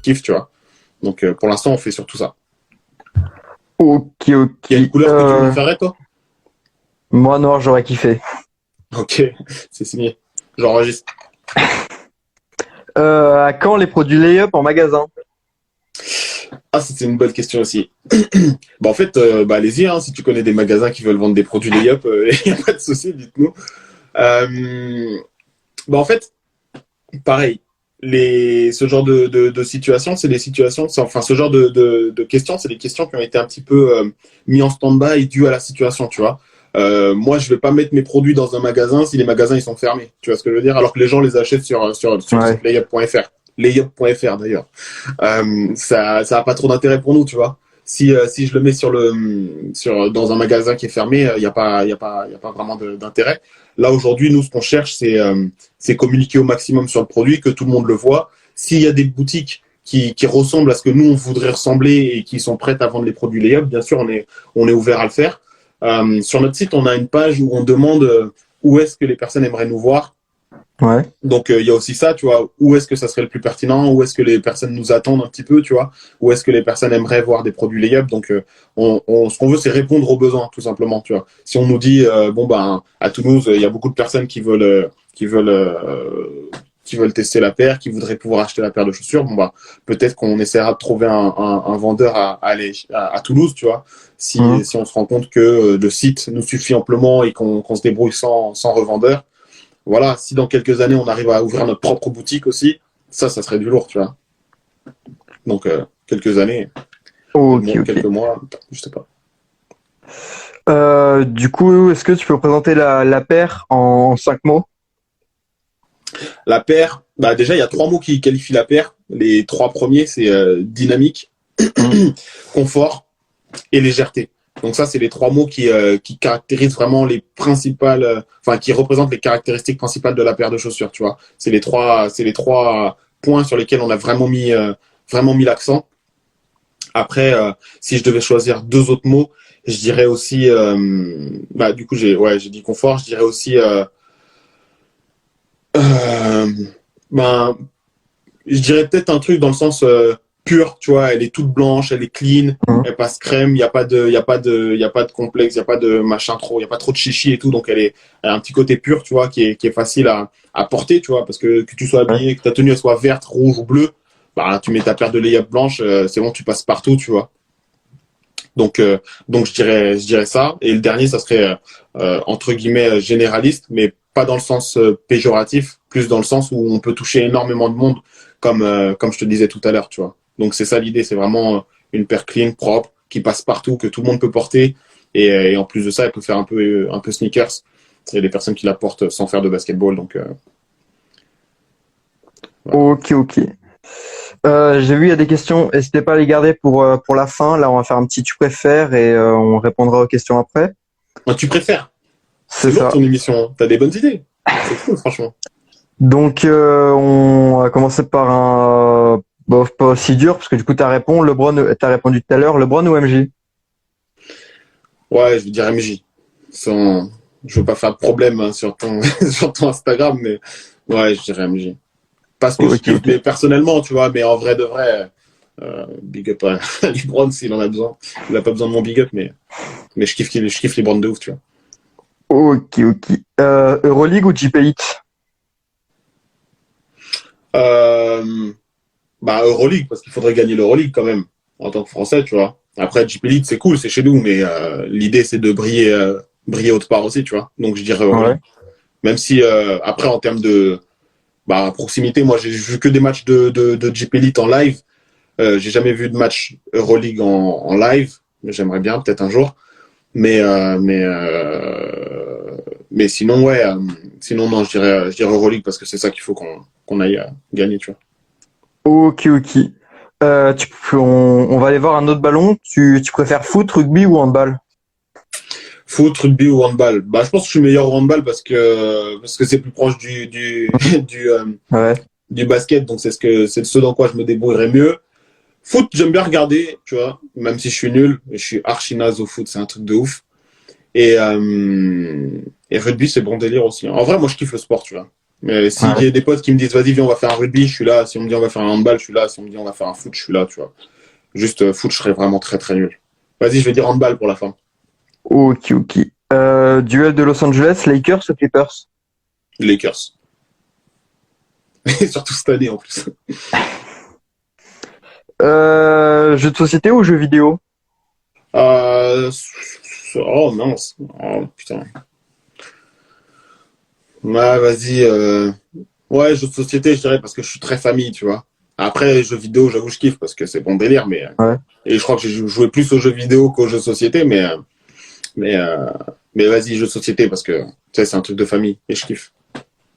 kiffe, tu vois. Donc pour l'instant, on fait surtout ça. Ok, ok. Il y a une couleur que tu préférais, toi? Moi, noir, j'aurais kiffé. Ok, c'est signé. J'enregistre. À quand les produits lay-up en magasin? Ah, c'était une bonne question aussi. Bah, en fait, allez-y, hein, si tu connais des magasins qui veulent vendre des produits lay-up, il n'y a pas de souci, dites-nous. En fait, pareil, ce genre de situation, c'est des situations, enfin, ce genre de questions, c'est des questions qui ont été un petit peu mis en stand-by dues à la situation, tu vois. Moi, je vais pas mettre mes produits dans un magasin si les magasins ils sont fermés, tu vois ce que je veux dire, alors que les gens les achètent sur le Ouais. site layup.fr. Layup.fr d'ailleurs. Ça a pas trop d'intérêt pour nous, tu vois. Si je le mets dans un magasin qui est fermé, il y a pas vraiment d'intérêt. Là aujourd'hui, nous, ce qu'on cherche, c'est communiquer au maximum sur le produit, que tout le monde le voit. S'il y a des boutiques qui ressemblent à ce que nous on voudrait ressembler et qui sont prêtes à vendre les produits Layup, bien sûr, on est ouvert à le faire. Sur notre site, on a une page où on demande où est-ce que les personnes aimeraient nous voir. Ouais. Donc il y a aussi ça, tu vois, où est-ce que ça serait le plus pertinent, où est-ce que les personnes nous attendent un petit peu, tu vois, où est-ce que les personnes aimeraient voir des produits Layup. Donc ce qu'on veut, c'est répondre aux besoins, tout simplement, tu vois. Si on nous dit, à Toulouse, il y a beaucoup de personnes qui veulent tester la paire, qui voudraient pouvoir acheter la paire de chaussures, peut-être qu'on essaiera de trouver un vendeur à Toulouse, tu vois, si on se rend compte que le site nous suffit amplement et qu'on se débrouille sans revendeur. Voilà, si dans quelques années on arrive à ouvrir notre propre boutique aussi, ça serait du lourd, tu vois. Donc quelques années, Ok, quelques ok. mois, je sais pas. Du coup, est-ce que tu peux présenter la paire en 5 mots? La paire, déjà il y a 3 mots qui qualifient la paire. Les 3 premiers, c'est dynamique, Hmm. confort et légèreté. Donc ça, c'est les 3 mots qui caractérisent vraiment les principales, qui représentent les caractéristiques principales de la paire de chaussures, tu vois. C'est les trois points sur lesquels on a vraiment mis l'accent. Après, si je devais choisir 2 autres mots, je dirais aussi, du coup, j'ai dit confort, je dirais aussi, euh, ben, je dirais peut-être un truc dans le sens pur, tu vois, elle est toute blanche, elle est clean, Hmm. elle passe crème, il y a pas de complexe, il y a pas de machin trop, il y a pas trop de chichi et tout, donc elle a un petit côté pur, tu vois, qui est facile à porter, tu vois, parce que tu sois Ouais. habillé, que ta tenue elle soit verte, rouge ou bleue, tu mets ta paire de layup blanche, c'est bon, tu passes partout, tu vois. Donc je dirais ça. Et le dernier, ça serait entre guillemets généraliste, mais pas dans le sens péjoratif, plus dans le sens où on peut toucher énormément de monde, comme je te disais tout à l'heure, tu vois. Donc c'est ça l'idée, c'est vraiment une paire clean, propre, qui passe partout, que tout le monde peut porter. Et en plus de ça, elle peut faire un peu sneakers. Il y a des personnes qui la portent sans faire de basketball, donc voilà. Ok, ok. J'ai vu, il y a des questions. N'hésitez pas à les garder pour la fin. Là, on va faire un petit tu préfères et on répondra aux questions après. Tu préfères? C'est C'est lourd ça. ton émission. T'as des bonnes idées. C'est cool, franchement. Donc, on va commencer par un bof pas aussi dur parce que du coup, t'as répondu tout à l'heure. LeBron ou MJ? Ouais, je veux dire MJ. Sans... Je veux pas faire de problème hein, sur ton... sur ton Instagram, mais ouais, je dirais MJ. Parce que je Ok, kiffe, ok. mais personnellement, tu vois, mais en vrai de vrai, big up à LeBron s'il en a besoin. Il a pas besoin de mon big up, mais je kiffe LeBron de ouf, tu vois. Ok, ok. Euroleague ou Jeep Elite? Euh, Euroleague, parce qu'il faudrait gagner l'Euroleague quand même, en tant que Français, tu vois. Après, JP Elite, c'est cool, c'est chez nous, mais l'idée, c'est de briller autre part aussi, tu vois. Donc, je dirais Ouais. Euroleague. Même si, après, en termes de proximité, moi, j'ai vu que des matchs de JP Elite en live. J'ai jamais vu de match Euroleague en live. J'aimerais bien, peut-être un jour. Mais sinon, ouais. Sinon, non, je dirais Euroleague parce que c'est ça qu'il faut qu'on aille gagner, tu vois. Ok, ok. On va aller voir un autre ballon. Tu préfères foot, rugby ou handball? Foot, rugby ou handball? Je pense que je suis meilleur au handball parce que c'est plus proche du du, euh, Ouais. du basket, donc c'est ce dans quoi je me débrouillerais mieux. Foot, j'aime bien regarder, tu vois, même si je suis nul, je suis archi naze au foot, c'est un truc de ouf. Et rugby, c'est bon délire aussi. En vrai, moi, je kiffe le sport, tu vois. Mais si Ouais. j'ai des potes qui me disent, vas-y, viens, on va faire un rugby, je suis là. Si on me dit, on va faire un handball, je suis là. Si on me dit, on va faire un foot, je suis là, tu vois. Juste foot, je serais vraiment très, très nul. Vas-y, je vais dire handball pour la fin. Ok, ok. Duel de Los Angeles, Lakers ou Clippers? Lakers. Et surtout cette année, en plus. Jeu de société ou jeu vidéo? Euh... Oh, mince. Oh, putain. Ouais, vas-y. Ouais, jeux de société, je dirais, parce que je suis très famille, tu vois. Après, jeux vidéo, j'avoue, je kiffe parce que c'est bon délire, mais. Ouais. Et je crois que j'ai joué plus aux jeux vidéo qu'aux jeux de société, mais, euh, mais vas-y, jeux de société parce que, tu sais, c'est un truc de famille et je kiffe.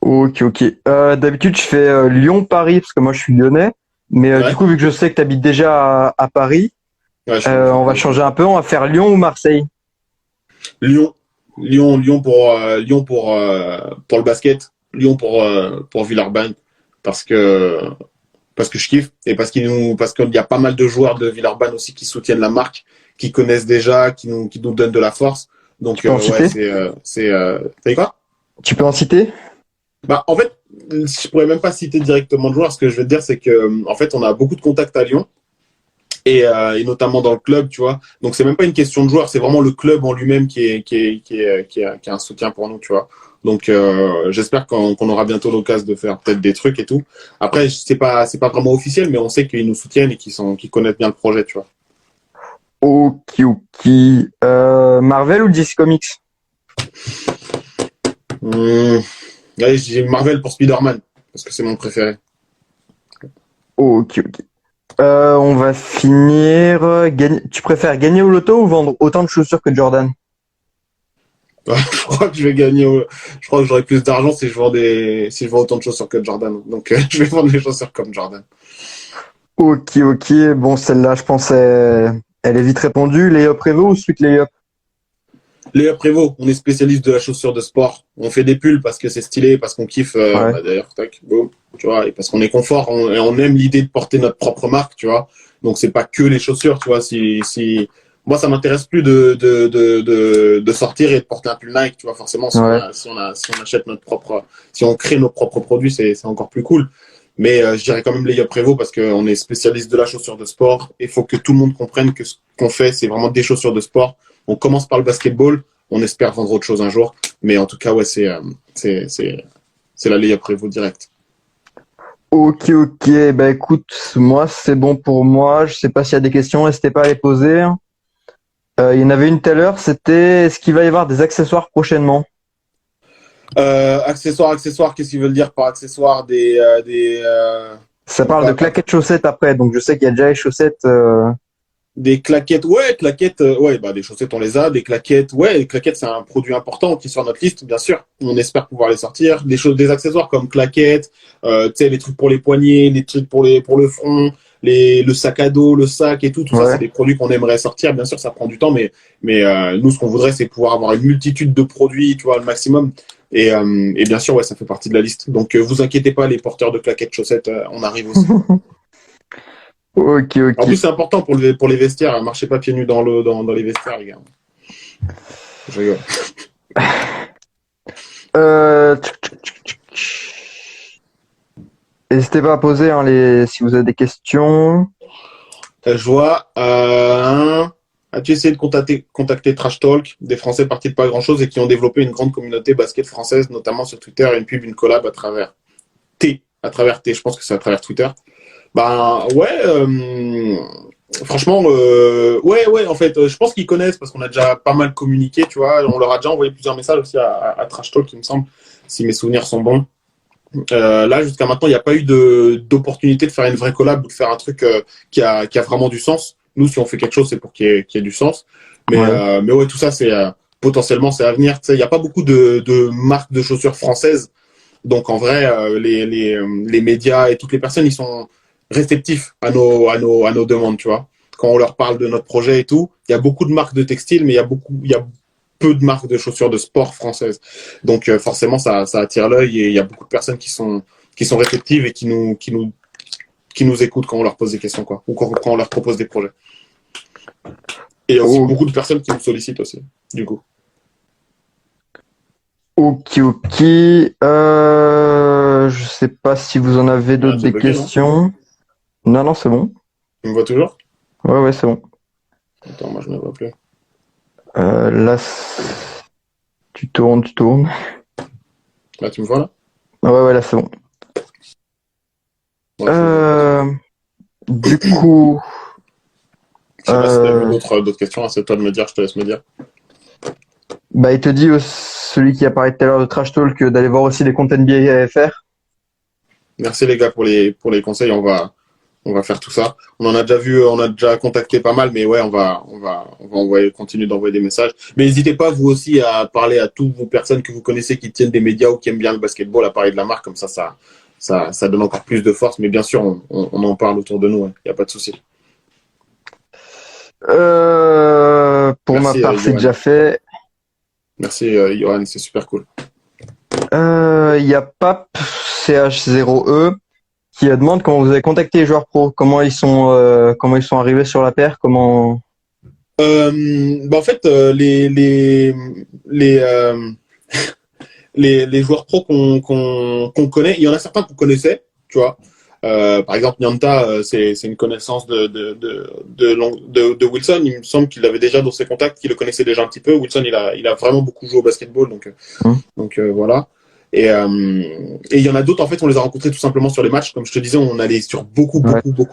Ok, ok. D'habitude, je fais Lyon-Paris parce que moi, je suis lyonnais. Mais du Ouais, coup, vu que je sais que tu habites déjà à Paris, ouais, je suis on va changer un peu. On va faire Lyon ou Marseille. Lyon, Lyon pour le basket, Lyon pour Villeurbanne parce que je kiffe et parce qu'il y a pas mal de joueurs de Villeurbanne aussi qui soutiennent la marque, qui connaissent déjà, qui nous donnent de la force. Tu Donc peux en ouais, citer? t'as dit quoi? Tu peux en citer? Bah en fait, je pourrais même pas citer directement de joueurs. Ce que je veux te dire, c'est que en fait, on a beaucoup de contacts à Lyon. Et notamment dans le club, tu vois. Donc c'est même pas une question de joueur, c'est vraiment le club en lui-même qui est un soutien pour nous, tu vois. Donc j'espère qu'on aura bientôt l'occasion de faire peut-être des trucs et tout. Après c'est pas vraiment officiel, mais on sait qu'ils nous soutiennent et qu'ils connaissent bien le projet, tu vois. Ok, ok. Marvel ou DC Comics? Hum, Allez, j'ai Marvel pour Spider-Man parce que c'est mon préféré. Ok, ok. On va finir. Tu préfères gagner au loto ou vendre autant de chaussures que Jordan? Je crois que je vais gagner. Je crois que j'aurai plus d'argent si je vends autant de chaussures que Jordan. Donc je vais vendre les chaussures comme Jordan. Ok, ok. Bon, celle-là, je pense, elle est vite répondue. Layup Prévost ou suite Layup? Léa Prévost, on est spécialiste de la chaussure de sport. On fait des pulls parce que c'est stylé, parce qu'on kiffe. Ouais. Bah d'ailleurs, tac, boum, tu vois, et parce qu'on est confort, et on aime l'idée de porter notre propre marque, tu vois. Donc c'est pas que les chaussures, tu vois. Si moi ça m'intéresse plus de sortir et de porter un pull Nike, tu vois. Forcément, Ouais. si on achète si on crée nos propres produits, c'est encore plus cool. Mais je dirais quand même Léa Prévost parce qu'on est spécialiste de la chaussure de sport. Il faut que tout le monde comprenne que ce qu'on fait, c'est vraiment des chaussures de sport. On commence par le basketball, on espère vendre autre chose un jour. Mais en tout cas, ouais, c'est la Léa Prévost direct. Ok, ok. Bah écoute, moi, c'est bon pour moi. Je sais pas s'il y a des questions, n'hésitez pas à les poser. Il y en avait une tout à l'heure, c'était est-ce qu'il va y avoir des accessoires prochainement? Accessoires, qu'est-ce qu'ils veulent dire par accessoires? Ça parle de Pas claquettes chaussettes après, donc je sais qu'il y a déjà les chaussettes. des claquettes, ouais, bah des chaussettes on les a, des claquettes, ouais, les claquettes c'est un produit important qui est sur notre liste, bien sûr. On espère pouvoir les sortir. Des accessoires comme claquettes, tu sais, les trucs pour les poignets, les trucs pour le front, le sac à dos, le sac et tout ça, c'est Ouais. des produits qu'on aimerait sortir. Bien sûr, ça prend du temps, mais nous, ce qu'on voudrait, c'est pouvoir avoir une multitude de produits, tu vois, le maximum. Et bien sûr, ouais, ça fait partie de la liste. Donc, vous inquiétez pas, les porteurs de claquettes, chaussettes, on arrive aussi. Ok, En ok. plus, c'est important pour les vestiaires. Marchez pas pieds nus dans les vestiaires, les gars. Je rigole. Tchic, tchic, tchic, tchic. N'hésitez pas à poser hein, si vous avez des questions. Je vois. As-tu essayé de contacter Trash Talk, des Français partis de pas grand-chose et qui ont développé une grande communauté basket française, notamment sur Twitter, et une pub, une collab à travers T, je pense que c'est à travers Twitter. Ben ouais, franchement, ouais, en fait, je pense qu'ils connaissent parce qu'on a déjà pas mal communiqué, tu vois. On leur a déjà envoyé plusieurs messages aussi à Trash Talk, il me semble, si mes souvenirs sont bons. Là, jusqu'à maintenant, il n'y a pas eu d'opportunité de faire une vraie collab ou de faire un truc qui a vraiment du sens. Nous, si on fait quelque chose, c'est pour qu'il y ait du sens. Ouais. Mais ouais, tout ça, potentiellement, c'est à venir. Tu sais, il n'y a pas beaucoup de marques de chaussures françaises. Donc, en vrai, les médias et toutes les personnes, ils sont réceptifs à nos demandes, tu vois. Quand on leur parle de notre projet et tout, il y a beaucoup de marques de textiles, mais il y a peu de marques de chaussures de sport françaises. Donc forcément, ça attire l'œil et il y a beaucoup de personnes qui sont réceptives et qui nous écoutent quand on leur pose des questions, quoi, ou quand on leur propose des projets. Et il y a aussi Oh, beaucoup de personnes qui nous sollicitent aussi, du coup. ok, ok. sais pas si vous en avez d'autres j'ai des bugué, non? questions. Non, c'est bon. Tu me vois toujours? Ouais, c'est bon. Attends, moi je me vois plus. Là, tu tournes. Là, tu me vois là? Ouais, là, c'est bon. Ouais, Euh, du coup, je sais pas si t'as vu euh, d'autres questions, hein, c'est toi de me dire, je te laisse me dire. bah, il te dit, celui qui a parlé tout à l'heure de Trash Talk, d'aller voir aussi les comptes NBA FR. Merci les gars pour les conseils, on va faire tout ça. On en a déjà vu, on a déjà contacté pas mal, mais ouais, on va envoyer, continuer d'envoyer des messages. Mais n'hésitez pas, vous aussi, à parler à toutes vos personnes que vous connaissez qui tiennent des médias ou qui aiment bien le basketball, à parler de la marque, comme ça donne encore plus de force. Mais bien sûr, on en parle autour de nous, il n'y a pas de souci. Pour ma Merci, part, c'est Johan. déjà fait. Merci, Johan, c'est super cool. Il y a Pap CH0E qui demande comment vous avez contacté les joueurs pro, comment ils sont arrivés sur la paire, comment. En fait, les, euh, les joueurs pro qu'on connaît, il y en a certains qu'on connaissait, tu vois. Par exemple, Nyanta, c'est une connaissance de Wilson. Il me semble qu'il avait déjà dans ses contacts, qu'il le connaissait déjà un petit peu. Wilson, il a vraiment beaucoup joué au basketball, Hmm. voilà. Et il y en a d'autres, en fait, on les a rencontrés tout simplement sur les matchs. Comme je te disais, on allait sur Ouais. beaucoup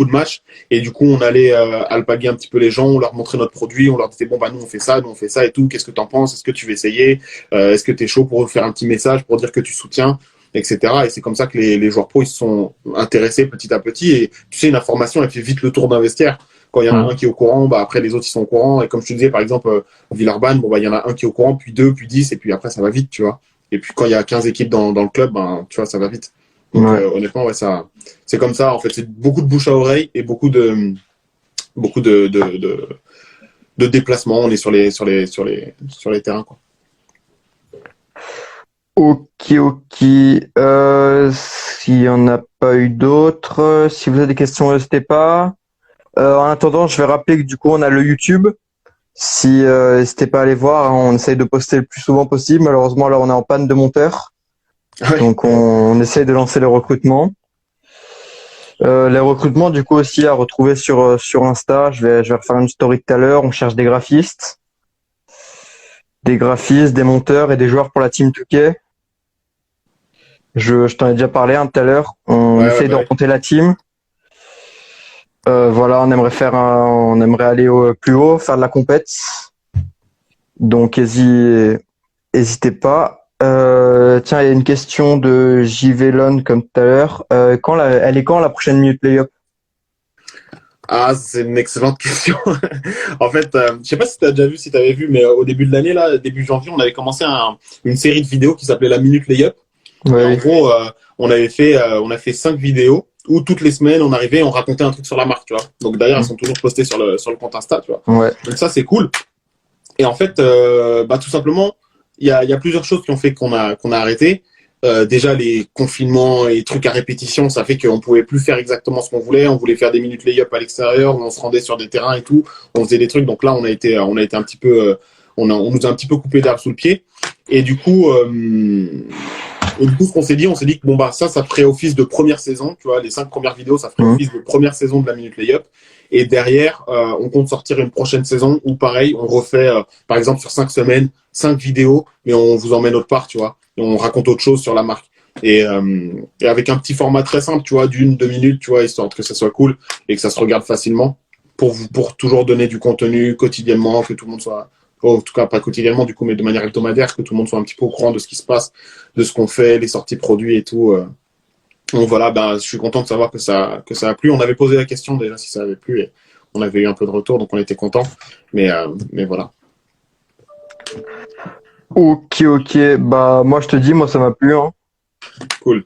de matchs. Et du coup, on allait alpaguer un petit peu les gens, on leur montrait notre produit, on leur disait, bon, bah, nous, on fait ça et tout. Qu'est-ce que t'en penses? Est-ce que tu veux essayer? Est-ce que t'es chaud pour faire un petit message pour dire que tu soutiens, etc. Et c'est comme ça que les joueurs pro, ils se sont intéressés petit à petit. Et tu sais, une information, elle fait vite le tour d'un vestiaire. Quand il y en a Hmm. un qui est au courant, bah, après, les autres, ils sont au courant. Et comme je te disais, par exemple, Villeurbanne, bon, bah, il y en a un qui est au courant, puis deux, puis 10, et puis après, ça va vite, tu vois. Et puis quand il y a 15 équipes dans le club, ben, tu vois, ça va vite. Donc Ouais. honnêtement, ouais, c'est comme ça. En fait, c'est beaucoup de bouche à oreille et beaucoup de déplacements. On est sur les terrains, quoi. Ok. S'il y en a pas eu d'autres, si vous avez des questions, n'hésitez pas. En attendant, je vais rappeler que du coup, on a le YouTube. Si n'hésitez pas à aller voir, hein, on essaye de poster le plus souvent possible. Malheureusement, là, on est en panne de monteur, Ouais, donc on essaye de lancer les recrutements. Les recrutements, du coup, aussi à retrouver sur Insta. Je vais refaire une story tout à l'heure. On cherche des graphistes, des monteurs et des joueurs pour la team 2K. Je t'en ai déjà parlé tout à l'heure. On essaye de ouais. remonter la team. Voilà, on aimerait aller plus haut, faire de la compète. Donc, hésitez pas. Tiens, il y a une question de JVLon comme tout à l'heure. Elle est quand la prochaine minute play-up? Ah, c'est une excellente question. En fait, je sais pas si tu as déjà vu, si tu avais vu, mais au début de l'année, là, début janvier, on avait commencé une série de vidéos qui s'appelait La Minute Layup. Et en Oui. gros, on a fait 5 vidéos où toutes les semaines, on arrivait, on racontait un truc sur la marque, tu vois. Donc d'ailleurs, elles sont toujours postées sur le compte Insta, tu vois. Ouais. Donc ça, c'est cool. Et en fait, bah, tout simplement, il y a plusieurs choses qui ont fait qu'on a arrêté. Déjà, les confinements et trucs à répétition, ça fait qu'on pouvait plus faire exactement ce qu'on voulait. On voulait faire des minutes lay-up à l'extérieur, où on se rendait sur des terrains et tout. On faisait des trucs. Donc là, on a été un petit peu, on nous a un petit peu coupé d'herbe sous le pied. Et du coup, ce qu'on s'est dit que bon bah ça ferait office de première saison, tu vois, les 5 premières vidéos, ça ferait Mhm. office de première saison de la minute layup. Et derrière, on compte sortir une prochaine saison où pareil, on refait, par exemple sur 5 semaines, 5 vidéos, mais on vous emmène autre part, tu vois, et on raconte autre chose sur la marque. Et avec un petit format très simple, tu vois, d'1, 2 minutes, tu vois, histoire que ça soit cool et que ça se regarde facilement, pour toujours donner du contenu quotidiennement, que tout le monde soit, en tout cas pas quotidiennement du coup, mais de manière hebdomadaire, que tout le monde soit un petit peu au courant de ce qui se passe, de ce qu'on fait, les sorties produits et tout. Donc voilà, ben, je suis content de savoir que ça a plu. On avait posé la question déjà si ça avait plu et on avait eu un peu de retour, donc on était content. Mais voilà. Ok. Bah, moi, je te dis, moi, ça m'a plu, hein. Cool.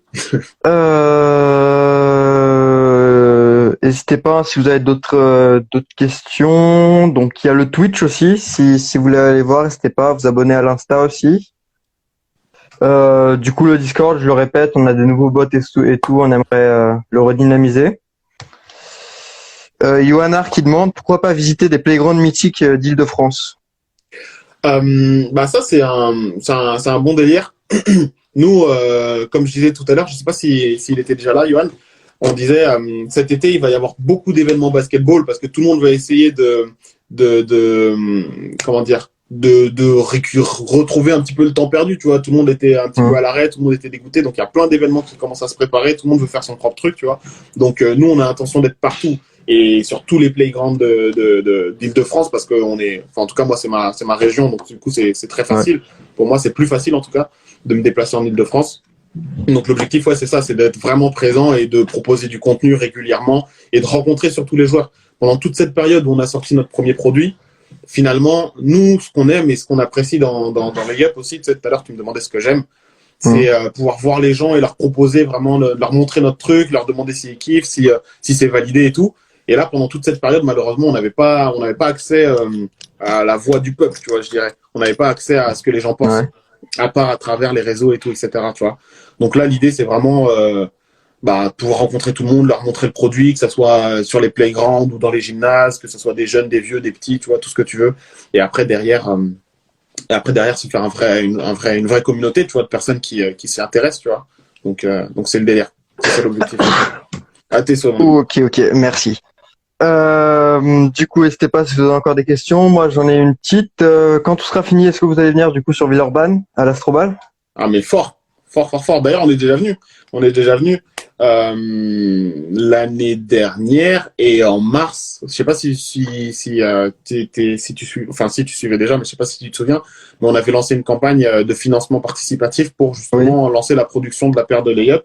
N'hésitez pas si vous avez d'autres questions. Donc il y a le Twitch aussi. Si vous voulez aller voir, n'hésitez pas à vous abonner à l'Insta aussi. Du coup le Discord, je le répète, on a des nouveaux bots et tout. On aimerait le redynamiser. Yohannar qui demande pourquoi pas visiter des playgrounds mythiques d'Île-de-France. Bah ça c'est un bon délire. Nous, comme je disais tout à l'heure, je sais pas s'il était déjà là, Johan, on disait cet été, il va y avoir beaucoup d'événements basketball parce que tout le monde va essayer comment dire, retrouver un petit peu le temps perdu, tu vois. Tout le monde était un petit peu à l'arrêt, tout le monde était dégoûté, donc il y a plein d'événements qui commencent à se préparer, tout le monde veut faire son propre truc, tu vois. Donc nous, on a l'intention d'être partout et sur tous les playgrounds d'Île-de-France parce que en tout cas moi c'est ma région, donc du coup c'est très facile. Ouais. Pour moi c'est plus facile en tout cas de me déplacer en Île-de-France. Donc l'objectif, c'est ça, c'est d'être vraiment présent et de proposer du contenu régulièrement et de rencontrer surtout les joueurs. Pendant toute cette période où on a sorti notre premier produit, finalement, nous, ce qu'on aime et ce qu'on apprécie dans Layup aussi, tu sais, tout à l'heure tu me demandais ce que j'aime, c'est pouvoir voir les gens et leur proposer vraiment, leur montrer notre truc, leur demander s'ils kiffent, si c'est validé et tout. Et là, pendant toute cette période, malheureusement, on n'avait pas accès à la voix du peuple, tu vois, je dirais. On n'avait pas accès à ce que les gens pensent. Ouais. À part à travers les réseaux et tout, etc. Tu vois. Donc là, l'idée, c'est vraiment pouvoir rencontrer tout le monde, leur montrer le produit, que ça soit sur les playgrounds ou dans les gymnases, que ce soit des jeunes, des vieux, des petits, tu vois, tout ce que tu veux. Et après, derrière, se faire une vraie communauté, tu vois, de personnes qui s'y intéressent, tu vois. Donc c'est le délire. C'est ça l'objectif. À tes sauts. Ok, merci. Du coup, n'hésitez pas si vous avez encore des questions. Moi, j'en ai une petite. Quand tout sera fini, est-ce que vous allez venir du coup sur Villeurbanne à l'Astrobal? Ah mais fort. D'ailleurs, on est déjà venu l'année dernière et en mars. Je sais pas si tu suivais déjà, mais je sais pas si tu te souviens. Mais on avait lancé une campagne de financement participatif pour justement lancer la production de la paire de Layup.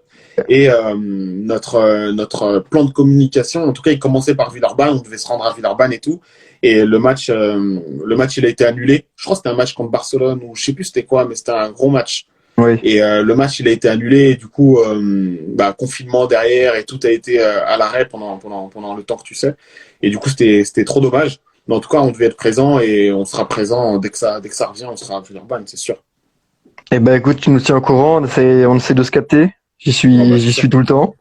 Et notre plan de communication, en tout cas, il commençait par Villeurbanne. On devait se rendre à Villeurbanne et tout. Et le match, il a été annulé. Je crois que c'était un match contre Barcelone ou je sais plus c'était quoi, mais c'était un gros match. Oui. Et le match, il a été annulé. Et du coup, confinement derrière et tout a été à l'arrêt pendant le temps que tu sais. Et du coup, c'était trop dommage. Mais en tout cas, on devait être présent et on sera présent dès que ça revient. On sera à Villeurbanne, c'est sûr. Eh ben, écoute, tu nous tiens au courant. On essaie de se capter. J'y suis tout le temps.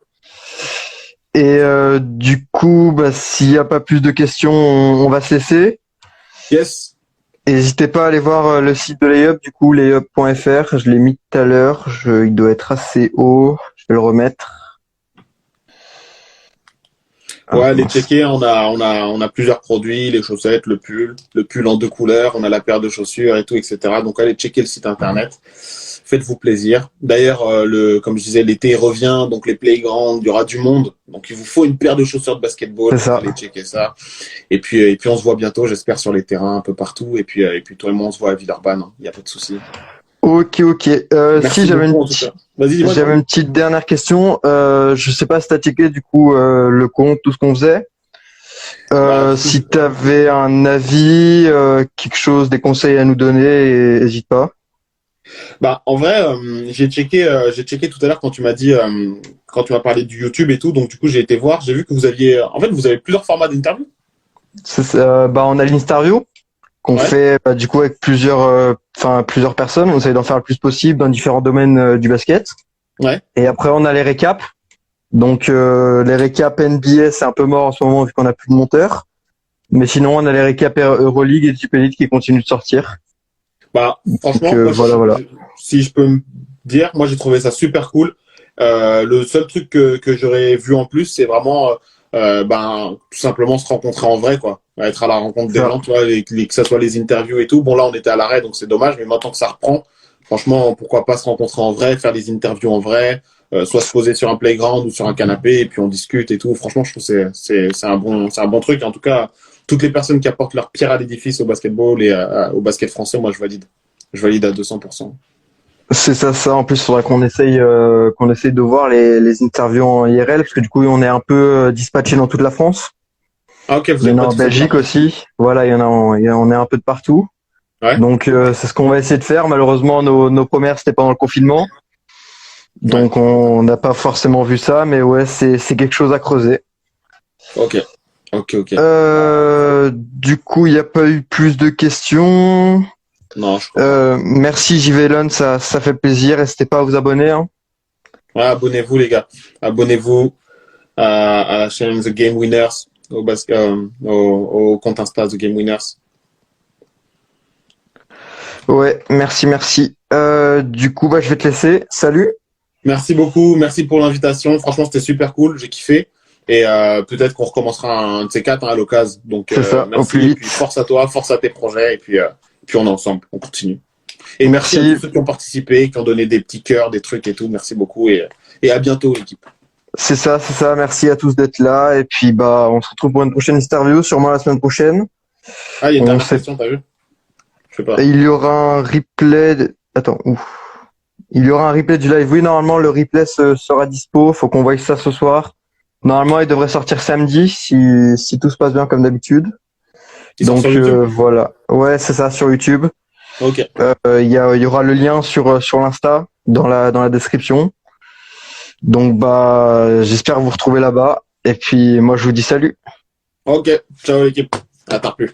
Et du coup, s'il n'y a pas plus de questions, on va se laisser. Yes. N'hésitez pas à aller voir le site de Layup, du coup, layup.fr. Je l'ai mis tout à l'heure. Il doit être assez haut. Je vais le remettre. Ouais, allez checker. On a plusieurs produits, les chaussettes, le pull en 2 couleurs. On a la paire de chaussures et tout, etc. Donc allez checker le site internet. Faites-vous plaisir. D'ailleurs, comme je disais, l'été revient, donc les playgrounds, il y aura du monde. Donc il vous faut une paire de chaussures de basketball. C'est ça. Allez checker ça. Et puis on se voit bientôt, j'espère, sur les terrains un peu partout. Et puis toi et moi, on se voit à Villeurbanne. Il n'y a pas de souci. Ok. Si j'avais une petite dernière question. Je sais pas si t'as checké du coup le compte, tout ce qu'on faisait. Si t'avais un avis, quelque chose, des conseils à nous donner, n'hésite pas. En vrai, j'ai checké tout à l'heure quand tu m'as dit, quand tu m'as parlé du YouTube et tout. Donc du coup, j'ai été voir. J'ai vu que vous avez plusieurs formats d'interview. On a l'interview qu'on fait du coup avec plusieurs personnes. On essaie d'en faire le plus possible dans différents domaines du basket. Ouais. Et après, on a les récaps. Donc les récaps NBA, c'est un peu mort en ce moment vu qu'on a plus de monteurs. Mais sinon, on a les récaps Euroleague et Deep Elite qui continuent de sortir. Franchement, voilà. Si je peux me dire, moi j'ai trouvé ça super cool. Le seul truc que j'aurais vu en plus, c'est vraiment tout simplement se rencontrer en vrai, quoi. Être à la rencontre des gens, tu vois, que ça soit les interviews et tout. Bon, là, on était à l'arrêt, donc c'est dommage, mais maintenant que ça reprend, franchement, pourquoi pas se rencontrer en vrai, faire des interviews en vrai, soit se poser sur un playground ou sur un canapé et puis on discute et tout. Franchement, je trouve que c'est un bon truc. En tout cas, toutes les personnes qui apportent leur pierre à l'édifice au basketball et au basket français, moi, je valide. Je valide à 200%. C'est ça. En plus, il faudra qu'on essaye de voir les interviews en IRL, parce que du coup, on est un peu dispatché dans toute la France. Ah, ok, il y en a en Belgique aussi. Voilà, on est un peu de partout. Ouais. Donc, c'est ce qu'on va essayer de faire. Malheureusement, nos premières, c'était pendant le confinement. Donc, on n'a pas forcément vu ça, mais ouais, c'est quelque chose à creuser. Ok. Du coup, il n'y a pas eu plus de questions. Non, je crois. Merci JVLon, ça fait plaisir. N'hésitez pas à vous abonner. Hein. Ouais, abonnez-vous les gars. Abonnez-vous à la chaîne The Game Winners, au compte Insta The Game Winners. Ouais, merci. Du coup, bah, je vais te laisser. Salut. Merci beaucoup, merci pour l'invitation. Franchement, c'était super cool, j'ai kiffé. Et peut-être qu'on recommencera un de ces quatre hein, à l'occasion. Donc C'est ça, au plus merci et puis vite. force à toi, force à tes projets et puis on est ensemble, on continue. Et merci à Merci. tous ceux qui ont participé, qui ont donné des petits cœurs, des trucs et tout. Merci beaucoup et à bientôt l'équipe. C'est ça, c'est ça. Merci à tous d'être là. Et puis, bah, on se retrouve pour une prochaine interview, sûrement la semaine prochaine. Ah, il y a une On dernière sait, question, t'as vu? Je sais pas. il y aura un replay. Attends, ouf. Il y aura un replay du live. Oui, normalement, le replay sera dispo. Faut qu'on voie ça ce soir. Normalement, il devrait sortir samedi si tout se passe bien comme d'habitude. Ils sont Donc sur YouTube? voilà. Ouais, c'est ça sur YouTube. Ok. Il y aura le lien sur l'Insta dans la description. Donc bah j'espère vous retrouver là-bas. Et puis moi je vous dis salut. Ok. Ciao l'équipe. À tard plus.